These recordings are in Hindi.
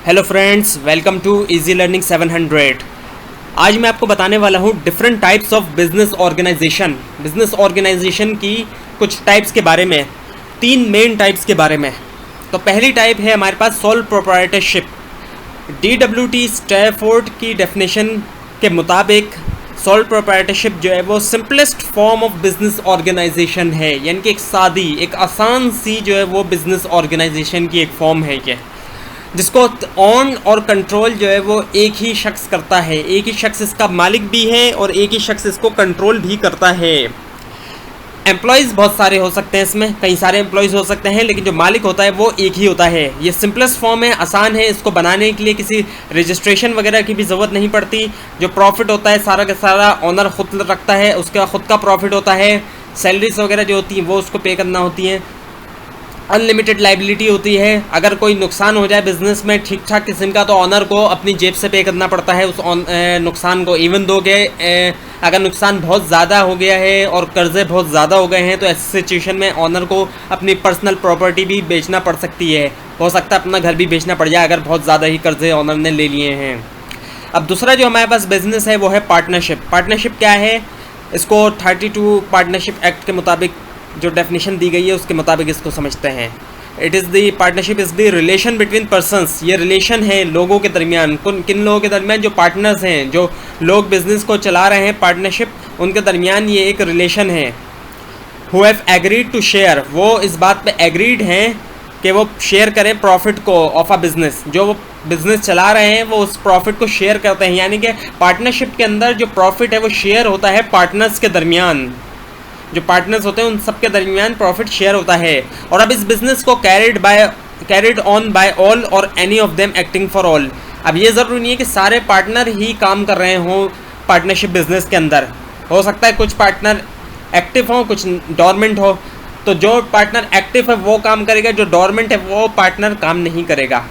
Hello friends, welcome to easy learning 700। आज मैं आपको बताने वाला हूँ different types of business organization की कुछ टाइप्स के बारे में, 3 मेन टाइप्स के बारे में। तो पहली टाइप है हमारे पास सोल प्रोप्राइटरशिप। DWT स्टैफोर्ड की डेफिनेशन के मुताबिक सोल प्रोप्राइटरशिप जो है वो simplest form of business organization है, यानी कि एक आसान सी जो है वो बिजनेस ऑर्गेनाइजेशन की एक फॉर्म है ये, जिसको ऑन और कंट्रोल जो है वो एक ही शख्स करता है। एक ही शख्स इसका मालिक भी है और एक ही शख्स इसको कंट्रोल भी करता है। एम्प्लॉयज़ बहुत सारे हो सकते हैं, इसमें कई सारे एम्प्लॉयज़ हो सकते हैं, लेकिन जो मालिक होता है वो एक ही होता है। ये सिंपलेस्ट फॉर्म है, आसान है। इसको बनाने के लिए किसी रजिस्ट्रेशन वगैरह की भी ज़रूरत नहीं पड़ती। जो प्रॉफिट होता है सारा का सारा ऑनर खुद रखता है, उसका खुद का प्रॉफिट होता है। सैलरीज वगैरह जो होती हैं वो उसको पे करना होती हैं। अनलिमिटेड लाइबिलिटी होती है। अगर कोई नुकसान हो जाए बिज़नेस में ठीक ठाक किस्म का, तो ऑनर को अपनी जेब से पे करना पड़ता है उस नुकसान को। इवन दो के अगर नुकसान बहुत ज़्यादा हो गया है और कर्ज़े बहुत ज़्यादा हो गए हैं, तो ऐसी सिचुएशन में ऑनर को अपनी पर्सनल प्रॉपर्टी भी बेचना पड़ सकती है। हो सकता है अपना घर भी बेचना पड़ जाए अगर बहुत ज़्यादा ही कर्ज़े ऑनर ने ले लिए हैं। अब दूसरा जो हमारे पास बिज़नेस है वो है पार्टनरशिप। पार्टनरशिप क्या है? इसको 32 पार्टनरशिप एक्ट के मुताबिक जो डेफिनेशन दी गई है उसके मुताबिक इसको समझते हैं। Partnership is the relation between persons. ये रिलेशन है लोगों के दरमियान। किन लोगों के दरमियान? जो पार्टनर्स हैं, जो लोग बिजनेस को चला रहे हैं, पार्टनरशिप, उनके दरमियान ये एक रिलेशन है। Who have agreed to share, वो इस बात पे एग्रीड हैं कि वो शेयर करें प्रॉफिट को ऑफ अ बिज़नेस। जो वो बिज़नेस चला रहे हैं वो उस प्रॉफिट को शेयर करते हैं, यानी कि पार्टनरशिप के अंदर जो प्रॉफिट है वो शेयर होता है पार्टनर्स के दरमियान। जो पार्टनर्स होते हैं उन सब के दरमियान प्रॉफिट शेयर होता है। और अब इस बिज़नेस को कैरिड ऑन बाय ऑल और any of them acting for all. अब ये ज़रूरी नहीं है कि सारे पार्टनर ही काम कर रहे हों पार्टनरशिप बिज़नेस के अंदर। हो सकता है कुछ पार्टनर एक्टिव हों, कुछ डॉर्मेंट हो। तो जो पार्टनर एक्टिव है वो काम करेगा, जो डॉर्मेंट है वो पार्टनर काम नहीं करेगा।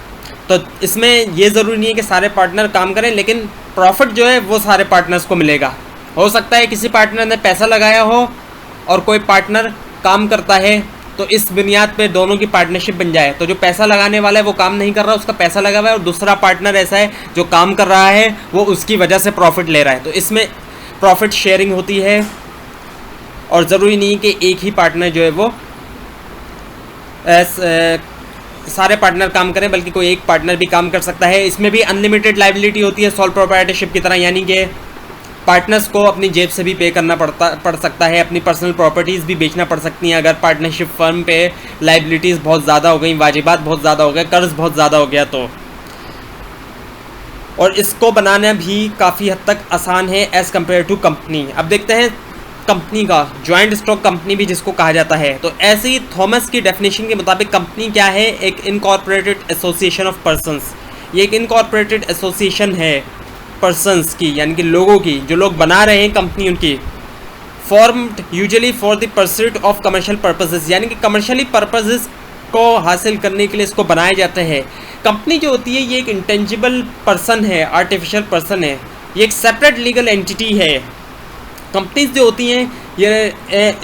तो इसमें ये ज़रूरी नहीं है कि सारे पार्टनर काम करें, लेकिन प्रॉफिट जो है वो सारे पार्टनर्स को मिलेगा। हो सकता है किसी पार्टनर ने पैसा लगाया हो और कोई पार्टनर काम करता है, तो इस बुनियाद पे दोनों की पार्टनरशिप बन जाए। तो जो पैसा लगाने वाला है वो काम नहीं कर रहा, उसका पैसा लगा हुआ है, और दूसरा पार्टनर ऐसा है जो काम कर रहा है, वो उसकी वजह से प्रॉफिट ले रहा है। तो इसमें प्रॉफिट शेयरिंग होती है। और ज़रूरी नहीं कि एक ही पार्टनर जो है वो सारे पार्टनर काम करें, बल्कि कोई एक पार्टनर भी काम कर सकता है। इसमें भी अनलिमिटेड लाइबिलिटी होती है सोल प्रोप्राइटरशिप की तरह, यानी कि पार्टनर्स को अपनी जेब से भी पे करना पड़ सकता है। अपनी पर्सनल प्रॉपर्टीज़ भी बेचना पड़ सकती हैं अगर पार्टनरशिप फर्म पे लाइबिलिटीज़ बहुत ज़्यादा हो गई, वाजिबात बहुत ज़्यादा हो गए, कर्ज बहुत ज़्यादा हो गया तो। और इसको बनाना भी काफ़ी हद तक आसान है एज़ कम्पेयर टू कंपनी। अब देखते हैं कंपनी का, जॉइंट स्टॉक कंपनी भी जिसको कहा जाता है। तो ऐसे ही थॉमस की डेफिनेशन के मुताबिक कंपनी क्या है? एक इनकॉर्पोरेटेड एसोसिएशन ऑफ पर्सनस। ये एक इनकॉर्पोरेटेड एसोसिएशन है पर्सन्स की, यानी कि लोगों की, जो लोग बना रहे हैं कंपनी उनकी। Formed usually for the pursuit of commercial purposes, यानी कि कमर्शियली पर्पसेस को हासिल करने के लिए इसको बनाए जाते हैं। कंपनी जो होती है ये एक इंटेंजिबल पर्सन है, आर्टिफिशियल पर्सन है, ये एक सेपरेट लीगल एंटिटी है। कंपनीज जो होती हैं ये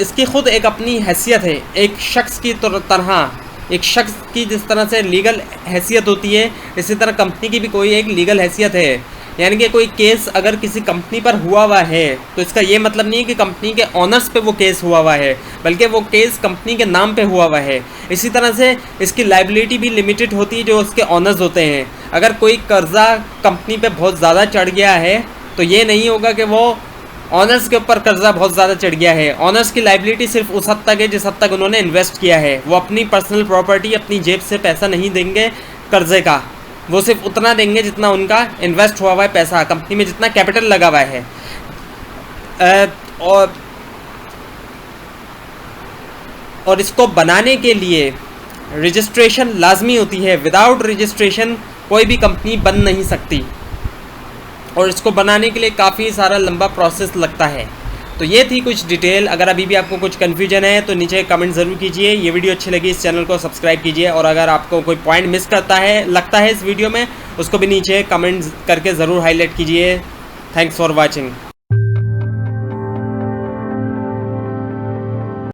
इसकी खुद एक अपनी हैसियत है, एक शख्स की तरह, एक शख्स की जिस तरह से लीगल हैसियत होती है, इसी तरह कंपनी की भी कोई एक लीगल हैसियत है। यानी कि कोई केस अगर किसी कंपनी पर हुआ हुआ है, तो इसका ये मतलब नहीं है कि कंपनी के ऑनर्स पे वो केस हुआ हुआ है, बल्कि वो केस कंपनी के नाम पे हुआ हुआ है। इसी तरह से इसकी लाइबिलिटी भी लिमिटेड होती है जो उसके ऑनर्स होते हैं। अगर कोई कर्जा कंपनी पे बहुत ज़्यादा चढ़ गया है, तो ये नहीं होगा कि वो ऑनर्स के ऊपर कर्जा बहुत ज़्यादा चढ़ गया है। ऑनर्स की लाइबिलिटी सिर्फ उस हद तक है जिस हद तक उन्होंने इन्वेस्ट किया है। वो अपनी पर्सनल प्रॉपर्टी, अपनी जेब से पैसा नहीं देंगे कर्जे का, वो सिर्फ उतना देंगे जितना उनका इन्वेस्ट हुआ हुआ है पैसा, कंपनी में जितना कैपिटल लगा हुआ है। और इसको बनाने के लिए रजिस्ट्रेशन लाजमी होती है। विदाउट रजिस्ट्रेशन कोई भी कंपनी बन नहीं सकती, और इसको बनाने के लिए काफ़ी सारा लंबा प्रोसेस लगता है। तो ये थी कुछ डिटेल। अगर अभी भी आपको कुछ कन्फ्यूजन है तो नीचे कमेंट ज़रूर कीजिए। ये वीडियो अच्छी लगी इस चैनल को सब्सक्राइब कीजिए, और अगर आपको कोई पॉइंट मिस लगता है इस वीडियो में, उसको भी नीचे कमेंट करके ज़रूर हाईलाइट कीजिए। Thanks for watching.